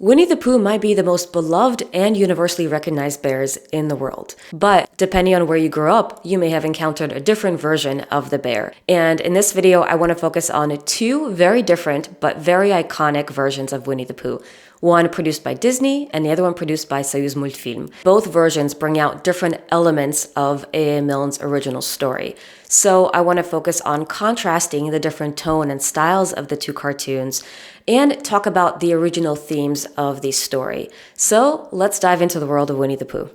Winnie the Pooh might be the most beloved and universally recognized bears in the world. But depending on where you grew up, you may have encountered a different version of the bear. And in this video, I want to focus on two very different but very iconic versions of Winnie the Pooh. One produced by Disney and the other one produced by Soyuzmultfilm. Both versions bring out different elements of A.A. Milne's original story. So I want to focus on contrasting the different tone and styles of the two cartoons and talk about the original themes of the story. So let's dive into the world of Winnie the Pooh.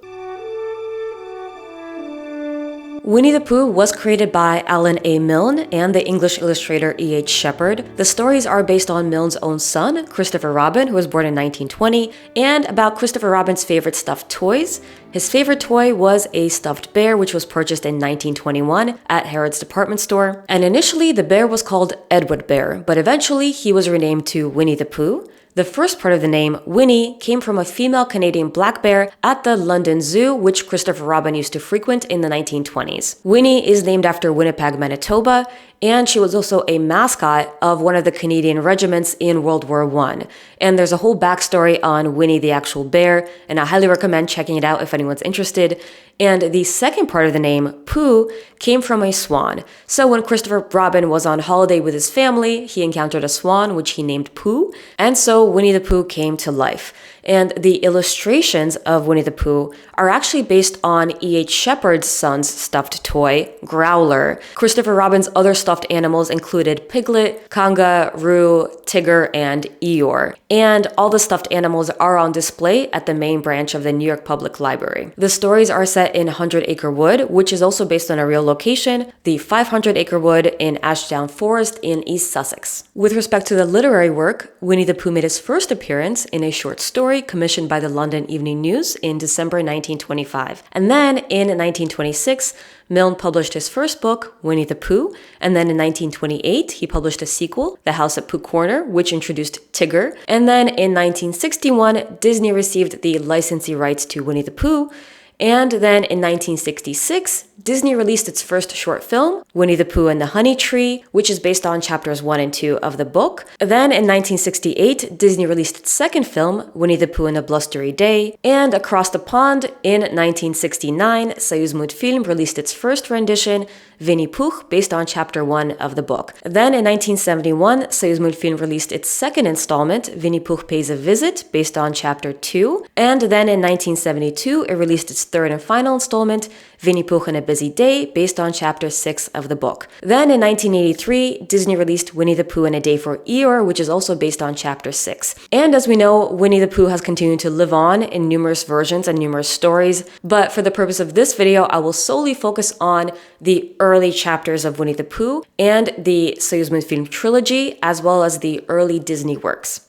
Winnie the Pooh was created by Alan A. Milne and the English illustrator E.H. Shepard. The stories are based on Milne's own son, Christopher Robin, who was born in 1920, and about Christopher Robin's favorite stuffed toys. His favorite toy was a stuffed bear, which was purchased in 1921 at Harrods department store. And initially, the bear was called Edward Bear, but eventually he was renamed to Winnie the Pooh. The first part of the name, Winnie, came from a female Canadian black bear at the London Zoo, which Christopher Robin used to frequent in the 1920s. Winnie is named after Winnipeg, Manitoba, and she was also a mascot of one of the Canadian regiments in World War I. And there's a whole backstory on Winnie the actual bear, and I highly recommend checking it out if anyone's interested. And the second part of the name, Pooh, came from a swan. So when Christopher Robin was on holiday with his family, he encountered a swan, which he named Pooh, and so Winnie the Pooh came to life. And the illustrations of Winnie the Pooh are actually based on E.H. Shepard's son's stuffed toy, Growler. Christopher Robin's other stuffed animals included Piglet, Kanga, Roo, Tigger, and Eeyore. And all the stuffed animals are on display at the main branch of the New York Public Library. The stories are set in 100 Acre Wood, which is also based on a real location, the 500 Acre Wood in Ashdown Forest in East Sussex. With respect to the literary work, Winnie the Pooh made his first appearance in a short story commissioned by the London Evening News in December 1925. And then in 1926, Milne published his first book, Winnie the Pooh, and then in 1928, he published a sequel, The House at Pooh Corner, which introduced Tigger. And then in 1961, Disney received the licensee rights to Winnie the Pooh. And then in 1966, Disney released its first short film, Winnie the Pooh and the Honey Tree, which is based on chapters 1 and 2 of the book. Then in 1968, Disney released its second film, Winnie the Pooh and a Blustery Day. And across the pond, in 1969, Soyuzmultfilm released its first rendition, Vinni Pukh, based on chapter 1 of the book. Then in 1971, Soyuzmultfilm released its second installment, Vinni Pooh Pays a Visit, based on chapter 2. And then in 1972, it released its third and final installment, Vinni Pooh and a Busy Day, based on chapter 6 of the book. Then in 1983, Disney released Winnie the Pooh and a Day for Eeyore, which is also based on chapter 6. And as we know, Winnie the Pooh has continued to live on in numerous versions and numerous stories, but for the purpose of this video, I will solely focus on the early chapters of Winnie the Pooh and the Soyuzmultfilm trilogy, as well as the early Disney works.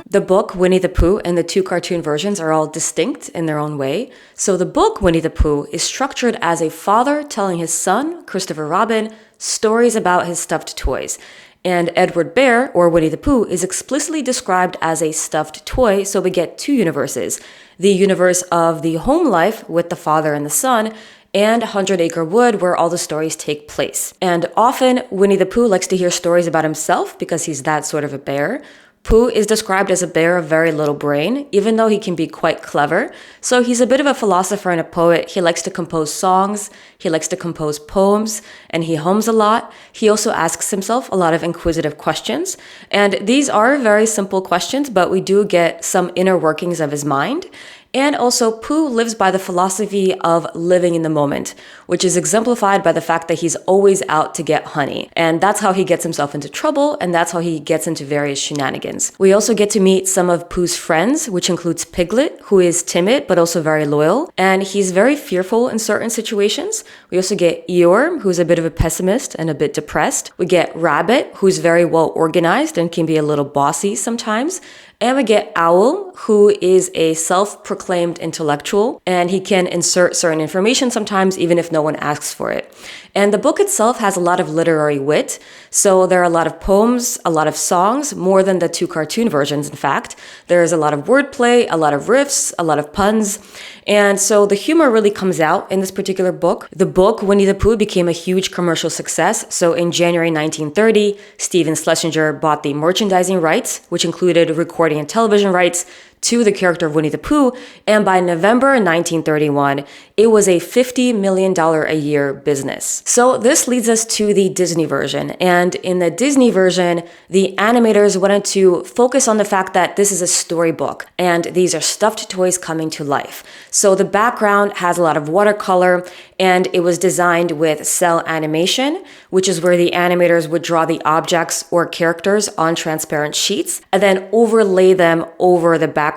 The book, Winnie the Pooh, and the two cartoon versions are all distinct in their own way. So the book, Winnie the Pooh, is structured as a father telling his son, Christopher Robin, stories about his stuffed toys. And Edward Bear, or Winnie the Pooh, is explicitly described as a stuffed toy, so we get two universes. The universe of the home life with the father and the son, and 100 Acre Wood, where all the stories take place. And often, Winnie the Pooh likes to hear stories about himself because he's that sort of a bear. Pooh is described as a bear of very little brain, even though he can be quite clever. So he's a bit of a philosopher and a poet. He likes to compose songs, he likes to compose poems, and he hums a lot. He also asks himself a lot of inquisitive questions. And these are very simple questions, but we do get some inner workings of his mind. And also, Pooh lives by the philosophy of living in the moment, which is exemplified by the fact that he's always out to get honey. And that's how he gets himself into trouble, and that's how he gets into various shenanigans. We also get to meet some of Pooh's friends, which includes Piglet, who is timid but also very loyal, and he's very fearful in certain situations. We also get Eeyore, who's a bit of a pessimist and a bit depressed. We get Rabbit, who's very well organized and can be a little bossy sometimes. And we get Owl, who is a self-proclaimed intellectual, and he can insert certain information sometimes even if no one asks for it. And the book itself has a lot of literary wit. So there are a lot of poems, a lot of songs, more than the two cartoon versions, in fact. There's a lot of wordplay, a lot of riffs, a lot of puns. And so the humor really comes out in this particular book. The book, Winnie the Pooh, became a huge commercial success. So in January 1930, Stephen Schlesinger bought the merchandising rights, which included recording and television rights to the character of Winnie the Pooh, and by November 1931, it was a $50 million a year business. So this leads us to the Disney version, and in the Disney version, the animators wanted to focus on the fact that this is a storybook, and these are stuffed toys coming to life. So the background has a lot of watercolor, and it was designed with cell animation, which is where the animators would draw the objects or characters on transparent sheets, and then overlay them over the background,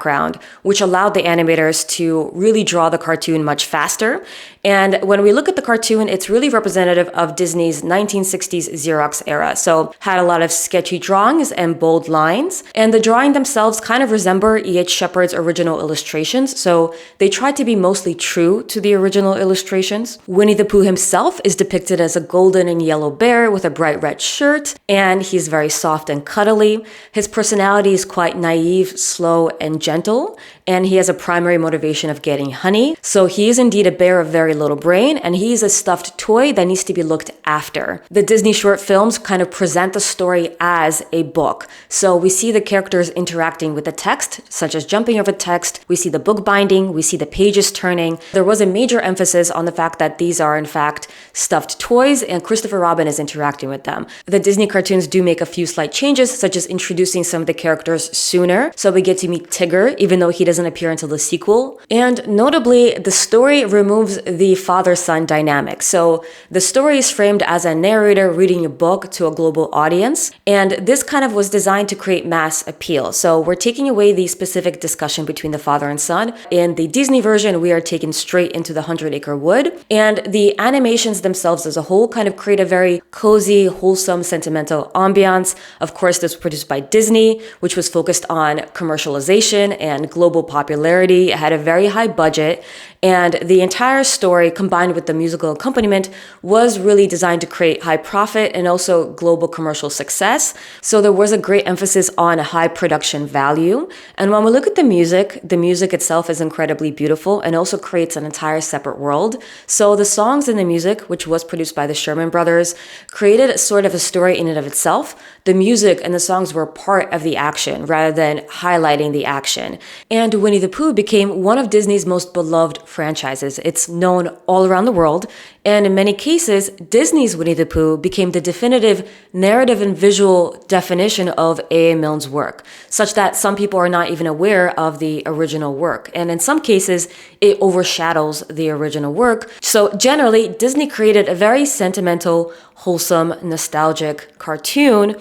which allowed the animators to really draw the cartoon much faster. And when we look at the cartoon, it's really representative of Disney's 1960s Xerox era. So had a lot of sketchy drawings and bold lines. And the drawing themselves kind of resemble E.H. Shepard's original illustrations. So they tried to be mostly true to the original illustrations. Winnie the Pooh himself is depicted as a golden and yellow bear with a bright red shirt. And he's very soft and cuddly. His personality is quite naive, slow, and gentle. And he has a primary motivation of getting honey. So he is indeed a bear of very little brain, and he's a stuffed toy that needs to be looked after. The Disney short films kind of present the story as a book. So we see the characters interacting with the text, such as jumping over text. We see the book binding. We see the pages turning. There was a major emphasis on the fact that these are, in fact, stuffed toys, and Christopher Robin is interacting with them. The Disney cartoons do make a few slight changes, such as introducing some of the characters sooner. So we get to meet Tigger, even though he doesn't appear until the sequel. And notably, the story removes the father-son dynamic. So the story is framed as a narrator reading a book to a global audience, and this kind of was designed to create mass appeal. So we're taking away the specific discussion between the father and son. In the Disney version, we are taken straight into the 100-acre wood, and the animations themselves as a whole kind of create a very cozy, wholesome, sentimental ambiance. Of course, this was produced by Disney, which was focused on commercialization and global popularity. It had a very high budget, and the entire story combined with the musical accompaniment was really designed to create high profit and also global commercial success. So there was a great emphasis on high production value. And when we look at the music itself is incredibly beautiful and also creates an entire separate world. So the songs and the music, which was produced by the Sherman Brothers, created sort of a story in and of itself. The music and the songs were part of the action rather than highlighting the action. And Winnie the Pooh became one of Disney's most beloved franchises. It's known all around the world, and in many cases, Disney's Winnie the Pooh became the definitive narrative and visual definition of A.A. Milne's work, such that some people are not even aware of the original work. And in some cases, it overshadows the original work. So generally, Disney created a very sentimental, wholesome, nostalgic cartoon,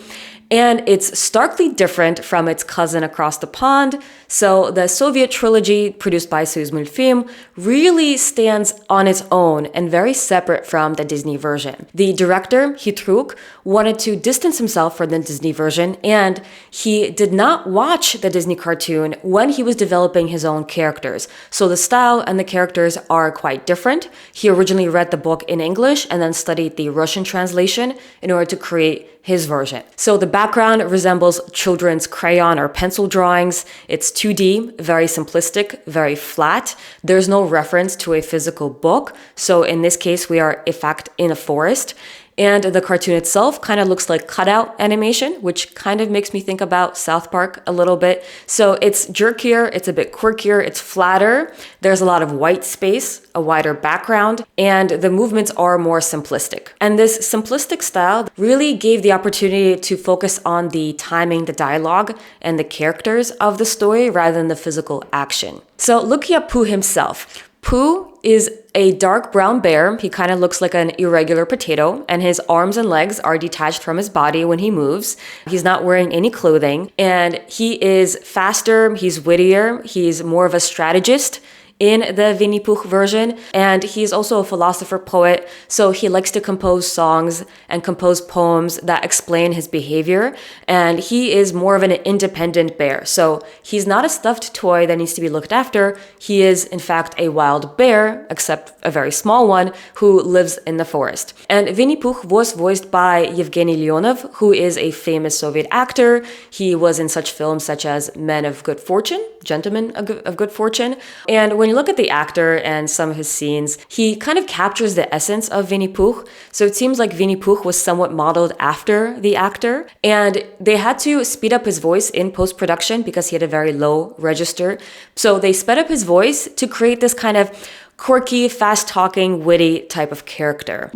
and it's starkly different from its cousin across the pond. So the Soviet trilogy produced by Soyuzmultfilm really stands on its own and very separate from the Disney version. The director, Pukh, wanted to distance himself from the Disney version, and he did not watch the Disney cartoon when he was developing his own characters. So the style and the characters are quite different. He originally read the book in English and then studied the Russian translation in order to create his version. So the background resembles children's crayon or pencil drawings. It's 2D, very simplistic, very flat. There's no reference to a physical book. So in this case, we are in fact in a forest. And the cartoon itself kind of looks like cutout animation, which kind of makes me think about South Park a little bit. So it's jerkier, it's a bit quirkier, it's flatter. There's a lot of white space, a wider background, and the movements are more simplistic. And this simplistic style really gave the opportunity to focus on the timing, the dialogue, and the characters of the story rather than the physical action. So looking at Pooh himself, Pooh is a dark brown bear. He kind of looks like an irregular potato, and his arms and legs are detached from his body when he moves. He's not wearing any clothing, and he is faster, he's wittier, he's more of a strategist in the Vinni Pooh version, and he's also a philosopher poet, so he likes to compose songs and compose poems that explain his behavior, and he is more of an independent bear. So he's not a stuffed toy that needs to be looked after. He is, in fact, a wild bear, except a very small one, who lives in the forest. And Vinni Pooh was voiced by Yevgeny Leonov, who is a famous Soviet actor. He was in such films such as Men of Good Fortune, Gentlemen of Good Fortune. And when you look at the actor and some of his scenes, he kind of captures the essence of Vinni Pooh. So it seems like Vinni Pooh was somewhat modeled after the actor. And they had to speed up his voice in post-production because he had a very low register. So they sped up his voice to create this kind of quirky, fast-talking, witty type of character.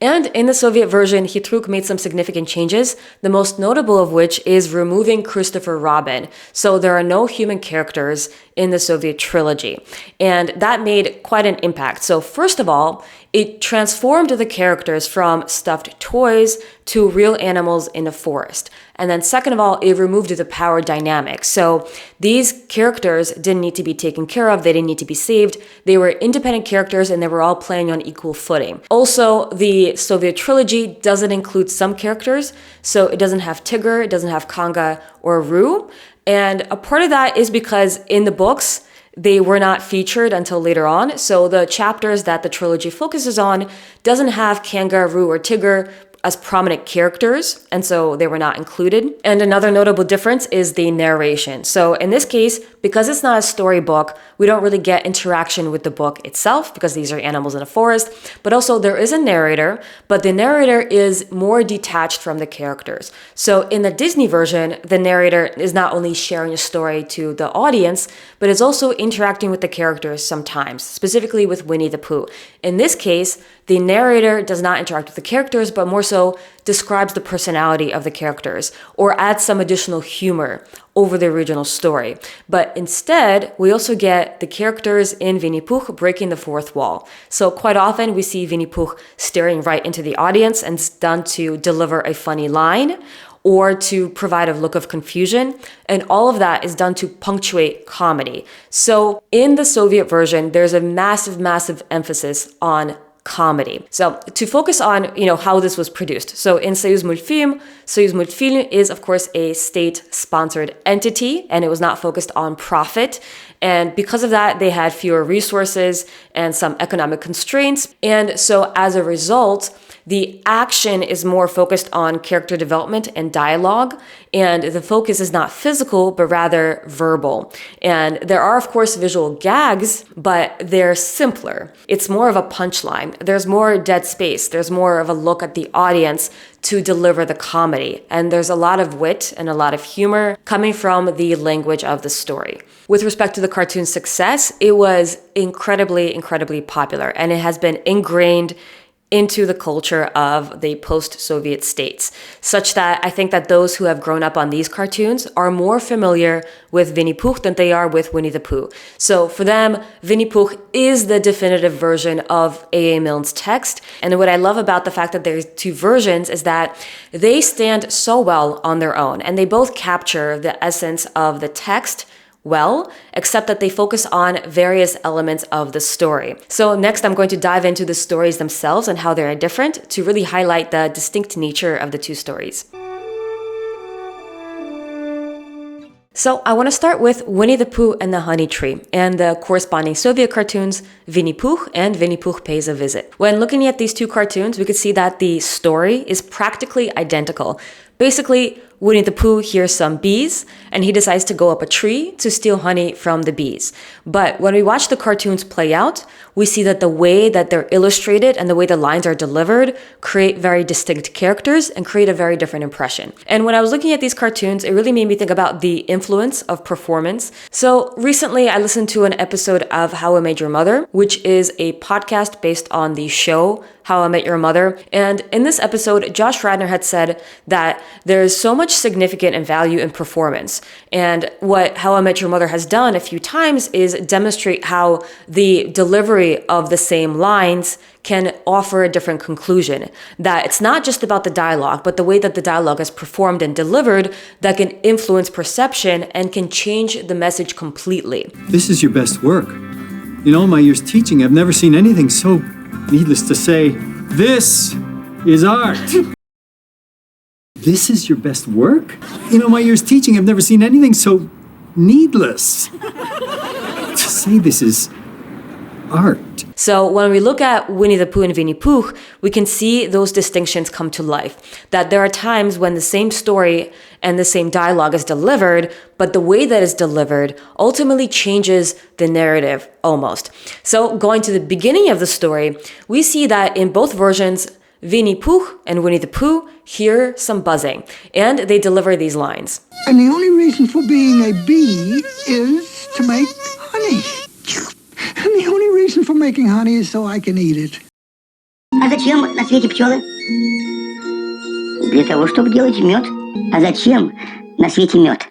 And in the Soviet version, Pukh made some significant changes, the most notable of which is removing Christopher Robin. So there are no human characters in the Soviet trilogy. And that made quite an impact. So first of all, it transformed the characters from stuffed toys to real animals in the forest. And then second of all, it removed the power dynamic. So these characters didn't need to be taken care of. They didn't need to be saved. They were independent characters and they were all playing on equal footing. Also, the Soviet trilogy doesn't include some characters. So it doesn't have Tigger, it doesn't have Kanga or Roo. And a part of that is because in the books, they were not featured until later on. So the chapters that the trilogy focuses on doesn't have Kanga, Roo, or Tigger as prominent characters, and so they were not included. And another notable difference is the narration. So in this case, because it's not a storybook, we don't really get interaction with the book itself because these are animals in a forest, but also there is a narrator, but the narrator is more detached from the characters. So in the Disney version, the narrator is not only sharing a story to the audience, but is also interacting with the characters sometimes, specifically with Winnie the Pooh. In this case, the narrator does not interact with the characters, but more so describes the personality of the characters or adds some additional humor over the original story. But instead, we also get the characters in Vinni Pooh breaking the fourth wall. So quite often we see Vinni Pooh staring right into the audience, and it's done to deliver a funny line or to provide a look of confusion. And all of that is done to punctuate comedy. So in the Soviet version, there's a massive, massive emphasis on comedy. So to focus on, how this was produced. So in Soyuzmultfilm is of course a state-sponsored entity, and it was not focused on profit. And because of that, they had fewer resources and some economic constraints. And so as a result, the action is more focused on character development and dialogue, and the focus is not physical, but rather verbal. And there are, of course, visual gags, but they're simpler. It's more of a punchline. There's more dead space. There's more of a look at the audience to deliver the comedy. And there's a lot of wit and a lot of humor coming from the language of the story. With respect to the cartoon's success, it was incredibly, incredibly popular, and it has been ingrained into the culture of the post-Soviet states, such that I think that those who have grown up on these cartoons are more familiar with Vinni Pooh than they are with Winnie the Pooh. So for them, Vinni Pooh is the definitive version of A.A. Milne's text. And what I love about the fact that there's two versions is that they stand so well on their own, and they both capture the essence of the text well, except that they focus on various elements of the story. So next, I'm going to dive into the stories themselves and how they're different to really highlight the distinct nature of the two stories. So I want to start with Winnie the Pooh and the Honey Tree and the corresponding Soviet cartoons, Vinni Pooh and Vinni Pooh Pays a Visit. When looking at these two cartoons, we could see that the story is practically identical. Basically, Winnie the Pooh hears some bees, and he decides to go up a tree to steal honey from the bees. But when we watch the cartoons play out, we see that the way that they're illustrated and the way the lines are delivered create very distinct characters and create a very different impression. And when I was looking at these cartoons, it really made me think about the influence of performance. So recently, I listened to an episode of How I Met Your Mother, which is a podcast based on the show How I Met Your Mother. And in this episode, Josh Radnor had said that there's so much significant and value in performance. And what How I Met Your Mother has done a few times is demonstrate how the delivery of the same lines can offer a different conclusion. That it's not just about the dialogue, but the way that the dialogue is performed and delivered that can influence perception and can change the message completely. This is your best work. In all my years teaching, I've never seen anything so, needless to say, this is art. This is your best work? In all my years teaching, I've never seen anything so needless to say this is art. So when we look at Winnie the Pooh and Vinni Pooh, we can see those distinctions come to life. That there are times when the same story and the same dialogue is delivered, but the way that it's delivered ultimately changes the narrative almost. So going to the beginning of the story, we see that in both versions, Vinni Pooh and Winnie the Pooh hear some buzzing, and they deliver these lines. And the only reason for being a bee is to make honey. And the only reason for making honey is so I can eat it. А зачем на свете пчелы? Для того, чтобы делать мед. А зачем на свете мед?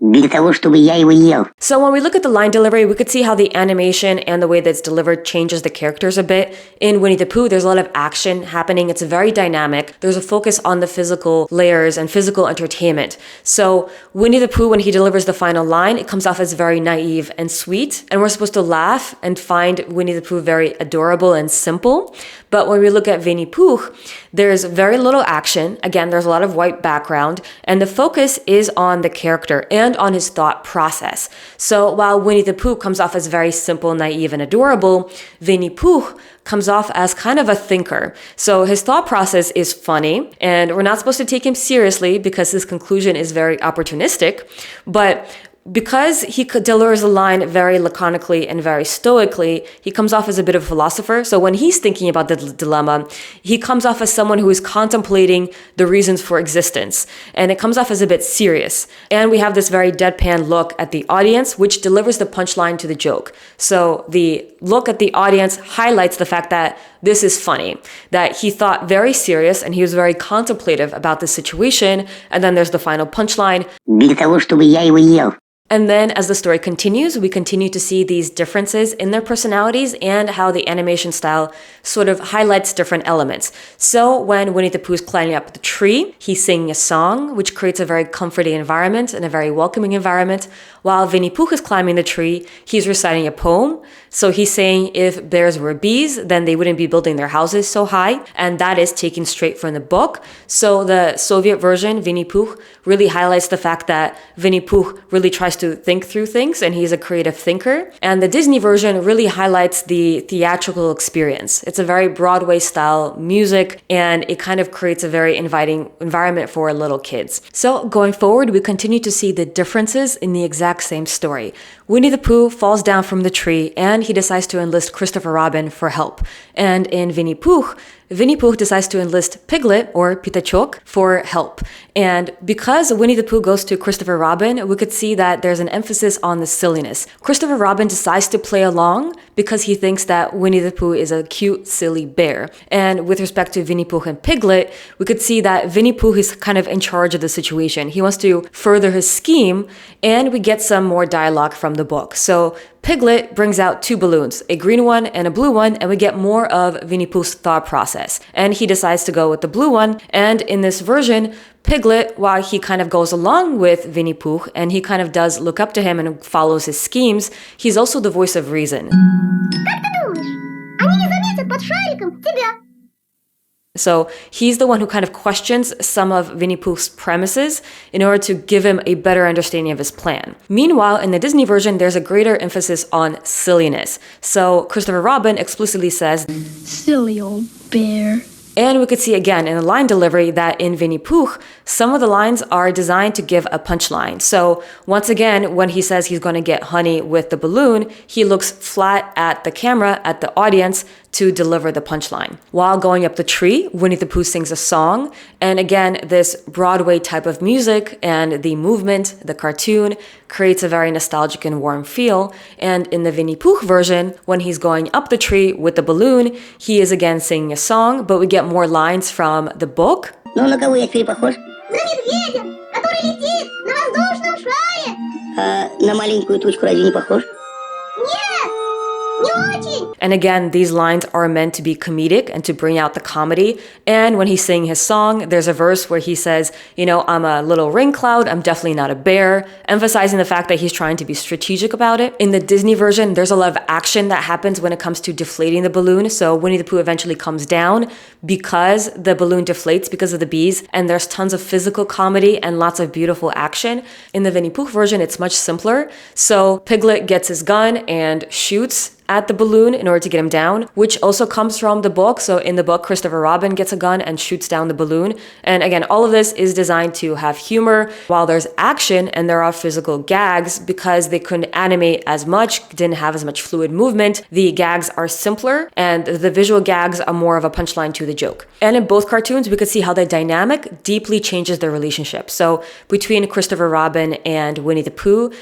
Для того, чтобы я его ел. So when we look at the line delivery, we could see how the animation and the way that it's delivered changes the characters a bit. In Winnie the Pooh, there's a lot of action happening. It's very dynamic. There's a focus on the physical layers and physical entertainment. So Winnie the Pooh, when he delivers the final line, it comes off as very naive and sweet. And we're supposed to laugh and find Winnie the Pooh very adorable and simple. But when we look at Vinni Pooh, there's very little action. Again, there's a lot of white background. And the focus is on the character and on his thought process. So while Winnie the Pooh comes off as very simple, naive, and adorable, Vinni Pooh comes off as kind of a thinker. So his thought process is funny, and we're not supposed to take him seriously because his conclusion is very opportunistic. But because he delivers a line very laconically and very stoically, he comes off as a bit of a philosopher. So when he's thinking about the dilemma, he comes off as someone who is contemplating the reasons for existence. And it comes off as a bit serious. And we have this very deadpan look at the audience, which delivers the punchline to the joke. So the look at the audience highlights the fact that this is funny, that he thought very serious and he was very contemplative about the situation. And then there's the final punchline. Для того, чтобы я его ел. And then as the story continues, we continue to see these differences in their personalities and how the animation style sort of highlights different elements. So when Winnie the Pooh is climbing up the tree, he's singing a song, which creates a very comforting environment and a very welcoming environment. While Vinni Pooh is climbing the tree, he's reciting a poem. So he's saying if bears were bees, then they wouldn't be building their houses so high. And that is taken straight from the book. So the Soviet version, Vinni Pooh, really highlights the fact that Vinni Pooh really tries to think through things and he's a creative thinker. And the Disney version really highlights the theatrical experience. It's a very Broadway style music and it kind of creates a very inviting environment for little kids. So going forward, we continue to see the differences in the exact same story. Winnie the Pooh falls down from the tree and he decides to enlist Christopher Robin for help. And in Vinni Pooh decides to enlist Piglet, or Pitachok, for help. And because Winnie the Pooh goes to Christopher Robin, we could see that there's an emphasis on the silliness. Christopher Robin decides to play along because he thinks that Winnie the Pooh is a cute, silly bear. And with respect to Vinni Pooh and Piglet, we could see that Vinni Pooh is kind of in charge of the situation. He wants to further his scheme, and we get some more dialogue from the book. So Piglet brings out two balloons, a green one and a blue one, and we get more of Vinni Pooh's thought process. And he decides to go with the blue one. And in this version, Piglet, while he kind of goes along with Vinni Pooh and he kind of does look up to him and follows his schemes, he's also the voice of reason. Как ты думаешь, они не заметят под шариком тебя? So he's the one who kind of questions some of Vinni Pooh's premises in order to give him a better understanding of his plan. Meanwhile, in the Disney version, there's a greater emphasis on silliness. So Christopher Robin explicitly says, Silly old bear. And we could see again in the line delivery that in Vinni Pooh, some of the lines are designed to give a punchline. So once again, when he says he's going to get honey with the balloon, he looks flat at the camera, at the audience, to deliver the punchline. While going up the tree, Winnie the Pooh sings a song. And again, this Broadway type of music and the movement, the cartoon, creates a very nostalgic and warm feel. And in the Vinnie Pooh version, when he's going up the tree with the balloon, he is again singing a song, but we get more lines from the book. Ну, на кого я теперь похож? На медведя, который летит на воздушном шаре. А на маленькую тучку разве не похож? Нет, не очень. And again, these lines are meant to be comedic and to bring out the comedy. And when he's singing his song, there's a verse where he says, you know, I'm a little rain cloud, I'm definitely not a bear, emphasizing the fact that he's trying to be strategic about it. In the Disney version, there's a lot of action that happens when it comes to deflating the balloon. So Winnie the Pooh eventually comes down because the balloon deflates because of the bees, and there's tons of physical comedy and lots of beautiful action. In the Vinnie Pooh version, it's much simpler. So Piglet gets his gun and shoots at the balloon in order to get him down, which also comes from the book. So in the book, Christopher Robin gets a gun and shoots down the balloon. And again, all of this is designed to have humor while there's action and there are physical gags because they couldn't animate as much, didn't have as much fluid movement. The gags are simpler and the visual gags are more of a punchline to the joke. And in both cartoons, we could see how the dynamic deeply changes their relationship. So between Christopher Robin and Winnie the Pooh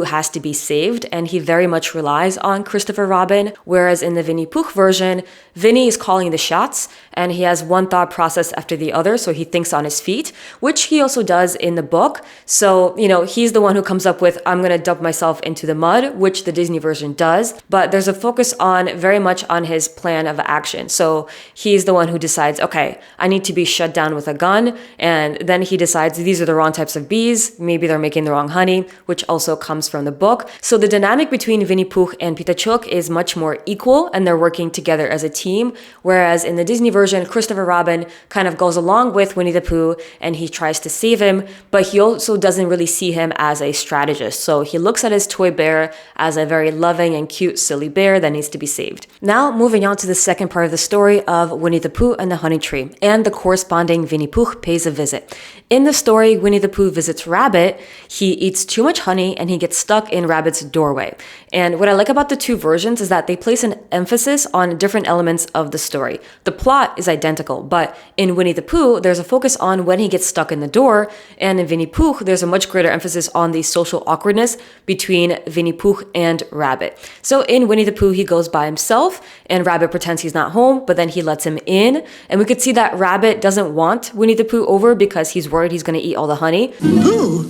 has to be saved and he very much relies on Christopher Robin, whereas in the Vinnie Pooh version, Vinny is calling the shots and he has one thought process after the other, so he thinks on his feet, which he also does in the book. So, you know, he's the one who comes up with, I'm gonna dump myself into the mud, which the Disney version does, but there's a focus on very much on his plan of action. So he's the one who decides, okay, I need to be shut down with a gun, and then he decides these are the wrong types of bees, maybe they're making the wrong honey, which also comes from the book. So the dynamic between Vinnie Pooh and Pukh is much more equal and they're working together as a team, whereas in the Disney version, Christopher Robin kind of goes along with Winnie the Pooh and he tries to save him, but he also doesn't really see him as a strategist. So he looks at his toy bear as a very loving and cute, silly bear that needs to be saved. Now, moving on to the second part of the story of Winnie the Pooh and the honey tree, and the corresponding Vinnie Pooh pays a visit. In the story, Winnie the Pooh visits Rabbit. He eats too much honey and he gets stuck in Rabbit's doorway. And what I like about the two versions is that they place an emphasis on different elements of the story. The plot is identical, but in Winnie the Pooh, there's a focus on when he gets stuck in the door, and in Vinnie Pooh, there's a much greater emphasis on the social awkwardness between Vinnie Pooh and Rabbit. So in Winnie the Pooh, he goes by himself, and Rabbit pretends he's not home, but then he lets him in, and we could see that Rabbit doesn't want Winnie the Pooh over because he's worried he's going to eat all the honey. Pooh,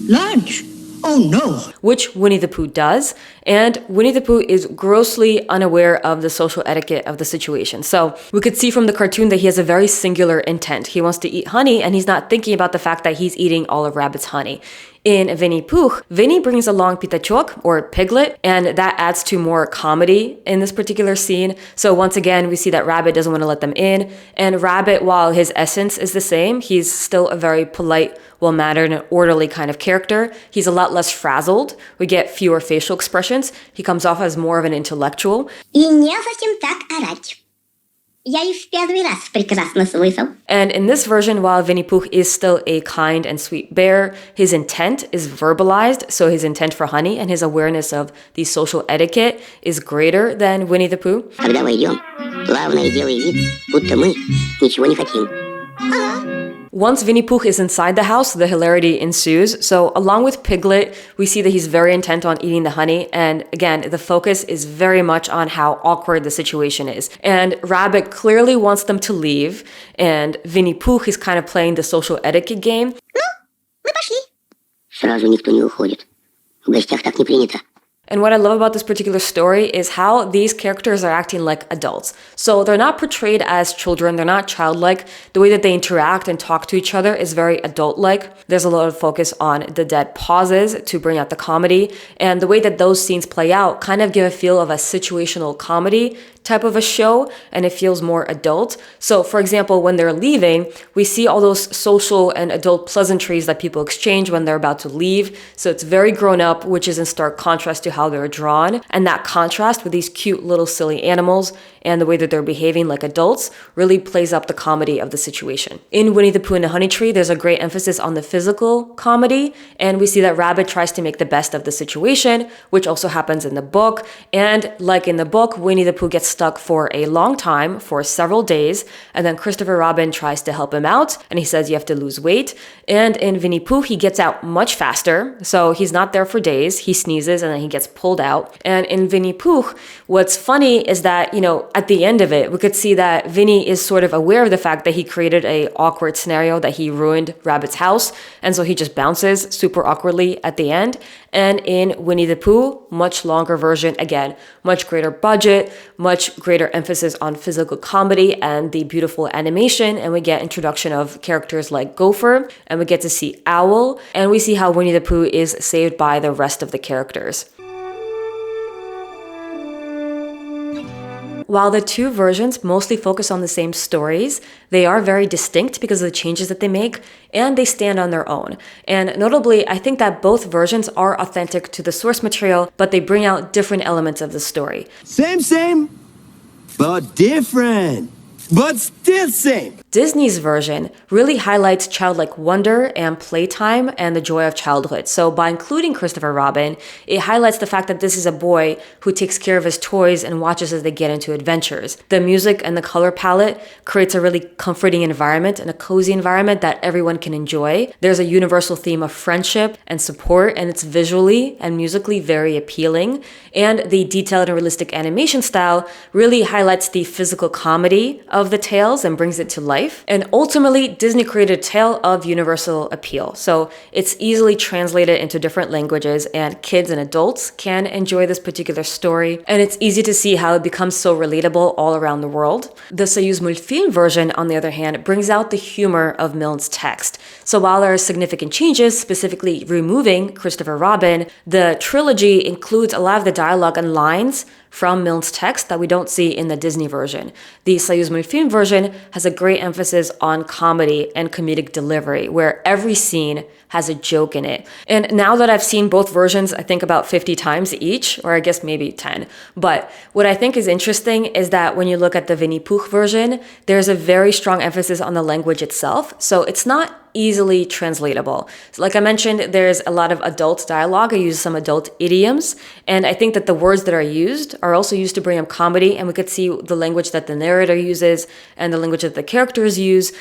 lunch. Oh no. Which Winnie the Pooh does. And Winnie the Pooh is grossly unaware of the social etiquette of the situation. So we could see from the cartoon that he has a very singular intent. He wants to eat honey and he's not thinking about the fact that he's eating all of Rabbit's honey. In Vinnie Pooh, Vinny brings along Pukh or Piglet, and that adds to more comedy in this particular scene. So once again, we see that Rabbit doesn't want to let them in, and Rabbit, while his essence is the same, he's still a very polite, well-mannered, and orderly kind of character. He's a lot less frazzled. We get fewer facial expressions. He comes off as more of an intellectual. И не совсем так орать. Я и в первый раз прекрасно слышал. And in this version, while Vinnie Pooh is still a kind and sweet bear, his intent is verbalized, so his intent for honey and his awareness of the social etiquette is greater than Winnie the Pooh. Когда войдем, главное делай вид, будто мы ничего не хотим. Once Vinnie Pooh is inside the house, the hilarity ensues. So along with Piglet, we see that he's very intent on eating the honey. And again, the focus is very much on how awkward the situation is. And Rabbit clearly wants them to leave. And Vinnie Pooh is kind of playing the social etiquette game. Ну, мы пошли. Сразу никто не уходит. В гостях так не принято. And what I love about this particular story is how these characters are acting like adults. So they're not portrayed as children, they're not childlike. The way that they interact and talk to each other is very adult-like. There's a lot of focus on the dead pauses to bring out the comedy. And the way that those scenes play out kind of give a feel of a situational comedy type of a show, and it feels more adult. So for example, when they're leaving, we see all those social and adult pleasantries that people exchange when they're about to leave. So it's very grown up, which is in stark contrast to how they're drawn. And that contrast with these cute little silly animals and the way that they're behaving like adults really plays up the comedy of the situation. In Winnie the Pooh and the Honey Tree, there's a great emphasis on the physical comedy, and we see that Rabbit tries to make the best of the situation, which also happens in the book. And like in the book, Winnie the Pooh gets stuck for a long time, for several days, and then Christopher Robin tries to help him out, and he says you have to lose weight. And in Vinnie Pooh, he gets out much faster, so he's not there for days. He sneezes and then he gets pulled out. And in Vinnie Pooh, what's funny is that, at the end of it, we could see that Vinny is sort of aware of the fact that he created a awkward scenario, that he ruined Rabbit's house, and so he just bounces super awkwardly at the end. And in Winnie the Pooh, much longer version, again, much greater budget, much greater emphasis on physical comedy and the beautiful animation, and we get introduction of characters like Gopher, and we get to see Owl, and we see how Winnie the Pooh is saved by the rest of the characters. While the two versions mostly focus on the same stories, they are very distinct because of the changes that they make, and they stand on their own. And notably, I think that both versions are authentic to the source material, but they bring out different elements of the story. Same, but different, but still same. Disney's version really highlights childlike wonder and playtime and the joy of childhood. So by including Christopher Robin, it highlights the fact that this is a boy who takes care of his toys and watches as they get into adventures. The music and the color palette creates a really comforting environment and a cozy environment that everyone can enjoy. There's a universal theme of friendship and support, and it's visually and musically very appealing. And the detailed and realistic animation style really highlights the physical comedy of the tales and brings it to life. And ultimately, Disney created a tale of universal appeal. So it's easily translated into different languages, and kids and adults can enjoy this particular story. And it's easy to see how it becomes so relatable all around the world. The Soyuzmultfilm version, on the other hand, brings out the humor of Milne's text. So while there are significant changes, specifically removing Christopher Robin, the trilogy includes a lot of the dialogue and lines from Milne's text that we don't see in the Disney version. The Soyuzmultfilm version has a great emphasis on comedy and comedic delivery, where every scene has a joke in it. And now that I've seen both versions, I think about 50 times each, or I guess maybe 10. But what I think is interesting is that when you look at the Vinnie Pooh version, there's a very strong emphasis on the language itself. So it's not easily translatable. So like I mentioned, there's a lot of adult dialogue. I use some adult idioms, and I think that the words that are used are also used to bring up comedy, and we could see the language that the narrator uses and the language that the characters use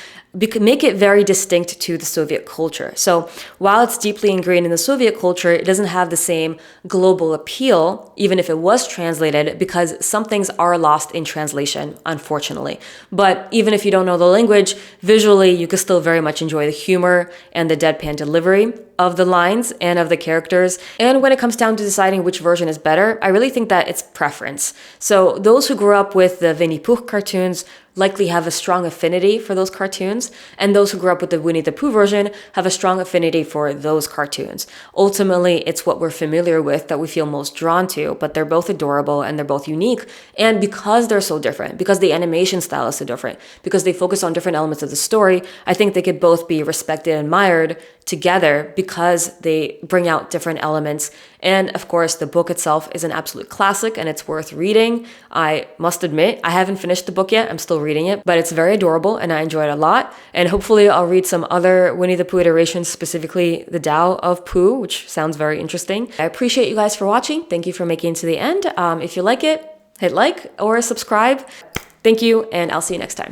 make it very distinct to the Soviet culture. So while it's deeply ingrained in the Soviet culture, it doesn't have the same global appeal, even if it was translated, because some things are lost in translation, unfortunately. But even if you don't know the language, visually, you can still very much enjoy the humor and the deadpan delivery of the lines and of the characters. And when it comes down to deciding which version is better, I really think that it's preference. So those who grew up with the Vinnie Pooh cartoons likely have a strong affinity for those cartoons, and those who grew up with the Winnie the Pooh version have a strong affinity for those cartoons. Ultimately, it's what we're familiar with that we feel most drawn to, but they're both adorable and they're both unique. And because they're so different, because the animation style is so different, because they focus on different elements of the story, I think they could both be respected and admired together because they bring out different elements. And of course, the book itself is an absolute classic and it's worth reading. I must admit, I haven't finished the book yet. I'm still reading it, but it's very adorable and I enjoy it a lot. And hopefully I'll read some other Winnie the Pooh iterations, specifically the Tao of Pooh, which sounds very interesting. I appreciate you guys for watching. Thank you for making it to the end. If you like it, hit like or subscribe. Thank you, and I'll see you next time.